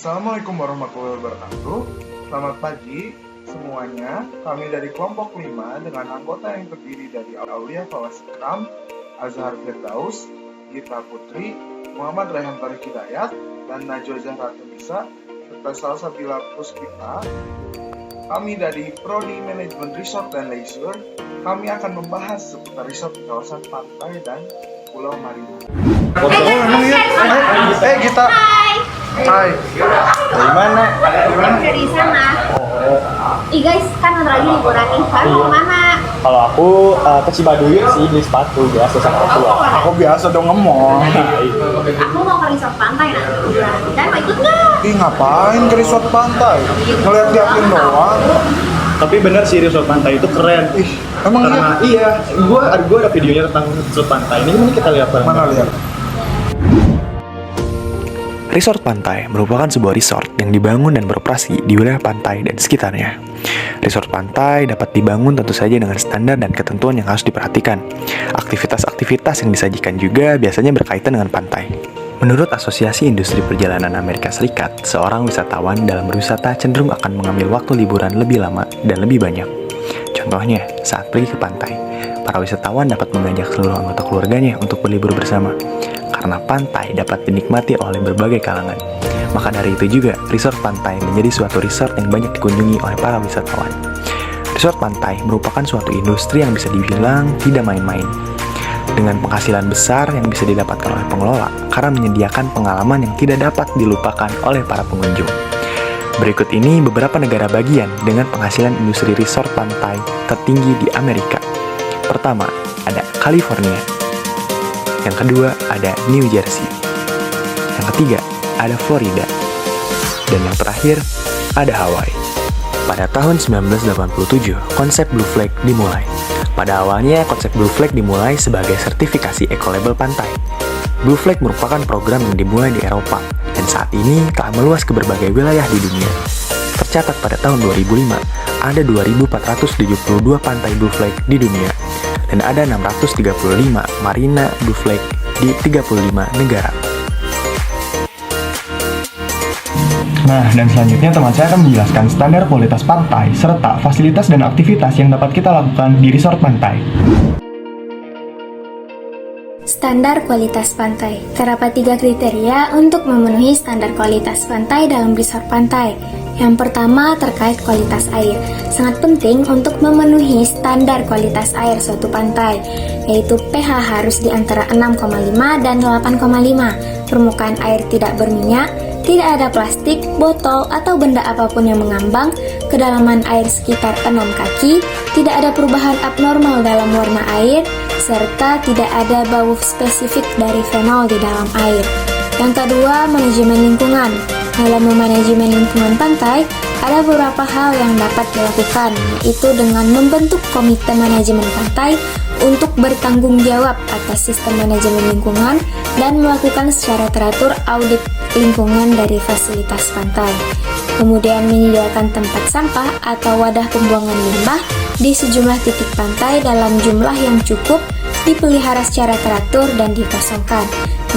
Assalamualaikum warahmatullahi wabarakatuh. Selamat pagi semuanya. Kami dari kelompok 5 dengan anggota yang terdiri dari Aulia Fawasikram, Azhar Firdaus, Gita Putri, Muhammad Rayhan Tariq Hidayat, dan Najwa Zahra Tunisa, serta Salsabila Puspita. Kami dari Prodi Manajemen Resort dan Leisure. Kami akan membahas seputar resort di kawasan pantai dan Pulau Marina. Oh, emang iya? Gita. Hai. Dari mana? Dari sana. Ih guys, kan bentar lagi liburan nih. Kalian mau kemana? Kalau aku ke Cibaduyut sih, beli sepatu biasa sama orang tua. Aku biasa dong ngomong. Aku mau ke resort pantai nanti liburan. Dan mau ikut nggak? Ih, ngapain ke resort pantai? Ngeliat-liatin doang. Tapi bener sih resort pantai itu keren. Ih, emang Karena gua ada videonya tentang resort pantai. Ini kita lihat bareng. Mana lihat? Resort pantai merupakan sebuah resort yang dibangun dan beroperasi di wilayah pantai dan sekitarnya. Resort pantai dapat dibangun tentu saja dengan standar dan ketentuan yang harus diperhatikan. Aktivitas-aktivitas yang disajikan juga biasanya berkaitan dengan pantai. Menurut Asosiasi Industri Perjalanan Amerika Serikat, seorang wisatawan dalam berwisata cenderung akan mengambil waktu liburan lebih lama dan lebih banyak. Contohnya, saat pergi ke pantai, para wisatawan dapat mengajak seluruh anggota keluarganya untuk berlibur bersama. Karena pantai dapat dinikmati oleh berbagai kalangan. Maka dari itu juga, resort pantai menjadi suatu resort yang banyak dikunjungi oleh para wisatawan. Resort pantai merupakan suatu industri yang bisa dibilang tidak main-main. Dengan penghasilan besar yang bisa didapatkan oleh pengelola karena menyediakan pengalaman yang tidak dapat dilupakan oleh para pengunjung. Berikut ini beberapa negara bagian dengan penghasilan industri resort pantai tertinggi di Amerika. Pertama, ada California. Yang kedua, ada New Jersey. Yang ketiga, ada Florida. Dan yang terakhir, ada Hawaii. Pada tahun 1987, konsep Blue Flag dimulai. Pada awalnya, konsep Blue Flag dimulai sebagai sertifikasi eco-label pantai. Blue Flag merupakan program yang dimulai di Eropa, dan saat ini telah meluas ke berbagai wilayah di dunia. Tercatat pada tahun 2005, ada 2.472 pantai Blue Flag di dunia. Dan ada 635 marina Blue Flag di 35 negara. Nah, dan selanjutnya teman saya akan menjelaskan standar kualitas pantai serta fasilitas dan aktivitas yang dapat kita lakukan di resort pantai. Standar kualitas pantai. Terdapat 3 kriteria untuk memenuhi standar kualitas pantai dalam resort pantai. Yang pertama terkait kualitas air. Sangat penting untuk memenuhi standar kualitas air suatu pantai, yaitu pH harus di antara 6,5 dan 8,5. Permukaan air tidak berminyak, tidak ada plastik, botol, atau benda apapun yang mengambang, kedalaman air sekitar 6 kaki, tidak ada perubahan abnormal dalam warna air, serta tidak ada bau spesifik dari fenol di dalam air. Yang kedua, manajemen lingkungan. Dalam memanajemen lingkungan pantai, ada beberapa hal yang dapat dilakukan, yaitu dengan membentuk komite manajemen pantai untuk bertanggung jawab atas sistem manajemen lingkungan dan melakukan secara teratur audit lingkungan dari fasilitas pantai. Kemudian menyediakan tempat sampah atau wadah pembuangan limbah di sejumlah titik pantai dalam jumlah yang cukup, dipelihara secara teratur dan dikosongkan,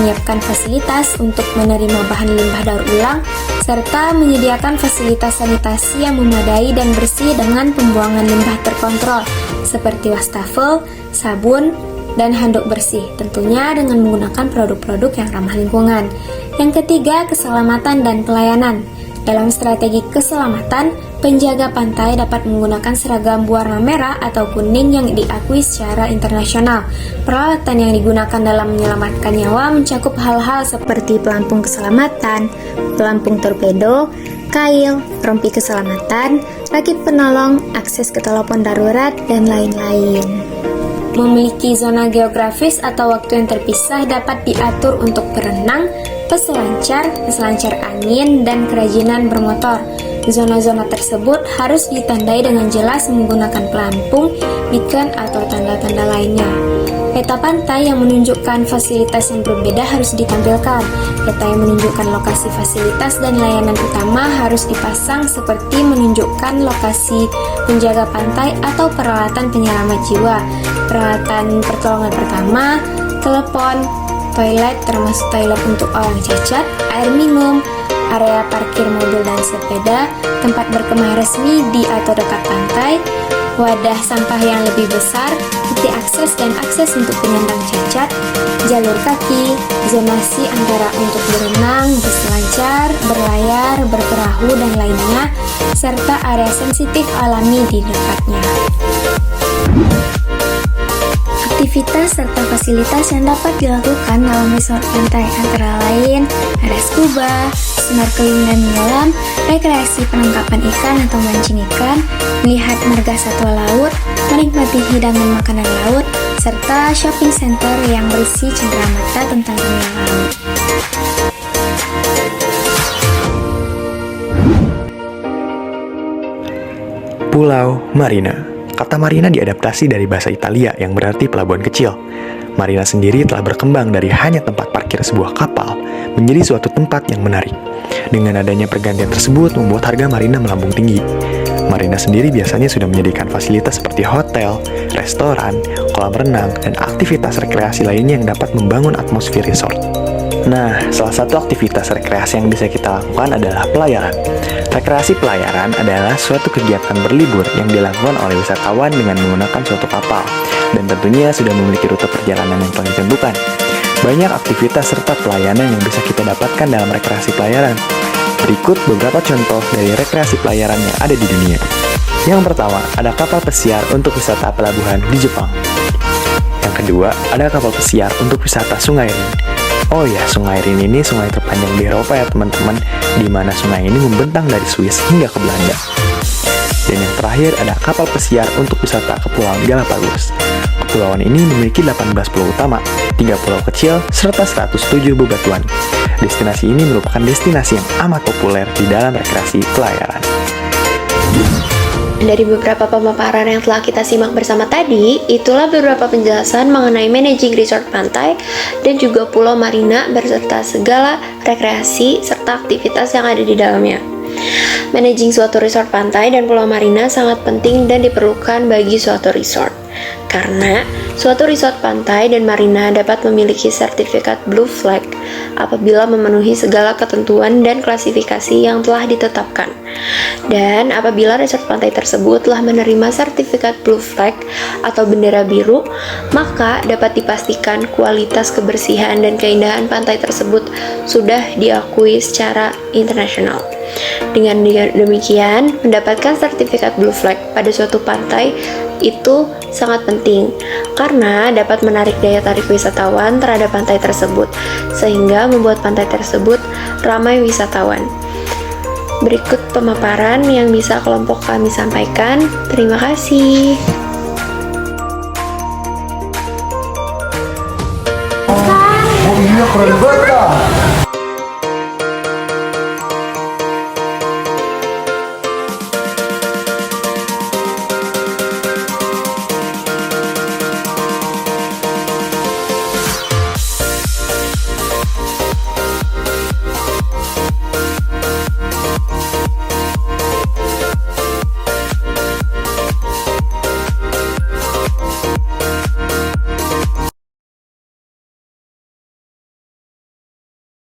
menyiapkan fasilitas untuk menerima bahan limbah daur ulang, serta menyediakan fasilitas sanitasi yang memadai dan bersih dengan pembuangan limbah terkontrol, seperti wastafel, sabun, dan handuk bersih, tentunya dengan menggunakan produk-produk yang ramah lingkungan. Yang ketiga, keselamatan dan pelayanan. Dalam strategi keselamatan, penjaga pantai dapat menggunakan seragam berwarna merah atau kuning yang diakui secara internasional. Peralatan yang digunakan dalam menyelamatkan nyawa mencakup hal-hal seperti pelampung keselamatan, pelampung torpedo, kail, rompi keselamatan, rakit penolong, akses ke telepon darurat, dan lain-lain. Memiliki zona geografis atau waktu yang terpisah dapat diatur untuk berenang, peselancar angin, dan kerajinan bermotor. Zona-zona tersebut harus ditandai dengan jelas menggunakan pelampung, beacon, atau tanda-tanda lainnya. Peta pantai yang menunjukkan fasilitas yang berbeda harus ditampilkan. Peta yang menunjukkan lokasi fasilitas dan layanan utama harus dipasang seperti menunjukkan lokasi penjaga pantai atau peralatan penyelamat jiwa, peralatan pertolongan pertama, telepon, toilet termasuk toilet untuk orang cacat, air minum, area parkir mobil dan sepeda, tempat berkemah resmi di atau dekat pantai, wadah sampah yang lebih besar, titik akses dan akses untuk penyandang cacat, jalur kaki, zonasi antara untuk berenang, berselancar, berlayar, berperahu, dan lainnya, serta area sensitif alami di dekatnya. Aktivitas serta fasilitas yang dapat dilakukan dalam resort pantai antara lain ada scuba, snorkeling dan menyelam, rekreasi penangkapan ikan atau mancing ikan, melihat marga satwa laut, menikmati hidangan makanan laut, serta shopping center yang berisi cenderamata tentang dunia laut. Pulau Marina. Kata marina diadaptasi dari bahasa Italia yang berarti pelabuhan kecil. Marina sendiri telah berkembang dari hanya tempat parkir sebuah kapal menjadi suatu tempat yang menarik. Dengan adanya pergantian tersebut membuat harga marina melambung tinggi. Marina sendiri biasanya sudah menyediakan fasilitas seperti hotel, restoran, kolam renang, dan aktivitas rekreasi lainnya yang dapat membangun atmosfer resort. Nah, salah satu aktivitas rekreasi yang bisa kita lakukan adalah pelayaran. Rekreasi pelayaran adalah suatu kegiatan berlibur yang dilakukan oleh wisatawan dengan menggunakan suatu kapal, dan tentunya sudah memiliki rute perjalanan yang telah ditentukan. Banyak aktivitas serta pelayanan yang bisa kita dapatkan dalam rekreasi pelayaran. Berikut beberapa contoh dari rekreasi pelayaran yang ada di dunia. Yang pertama, ada kapal pesiar untuk wisata pelabuhan di Jepang. Yang kedua, ada kapal pesiar untuk wisata Sungai Rin. Oh ya, Sungai Rin ini sungai terpanjang di Eropa ya teman-teman, di mana sungai ini membentang dari Swiss hingga ke Belanda. Dan yang terakhir ada kapal pesiar untuk wisata Kepulauan Galapagos. Kepulauan ini memiliki 18 pulau utama, 3 pulau kecil, serta 107 bebatuan. Destinasi ini merupakan destinasi yang amat populer di dalam rekreasi pelayaran. Dari beberapa pemaparan yang telah kita simak bersama tadi, itulah beberapa penjelasan mengenai managing resort pantai dan juga pulau marina beserta segala rekreasi serta aktivitas yang ada di dalamnya. Managing suatu resort pantai dan pulau marina sangat penting dan diperlukan bagi suatu resort. Karena suatu resort pantai dan marina dapat memiliki sertifikat Blue Flag apabila memenuhi segala ketentuan dan klasifikasi yang telah ditetapkan. Dan apabila resort pantai tersebut telah menerima sertifikat Blue Flag atau bendera biru, maka dapat dipastikan kualitas kebersihan dan keindahan pantai tersebut sudah diakui secara internasional. Dengan demikian, mendapatkan sertifikat Blue Flag pada suatu pantai itu sangat penting karena dapat menarik daya tarik wisatawan terhadap pantai tersebut sehingga membuat pantai tersebut ramai wisatawan. Berikut pemaparan yang bisa kelompok kami sampaikan. Terima kasih. Oh iya, keren banget.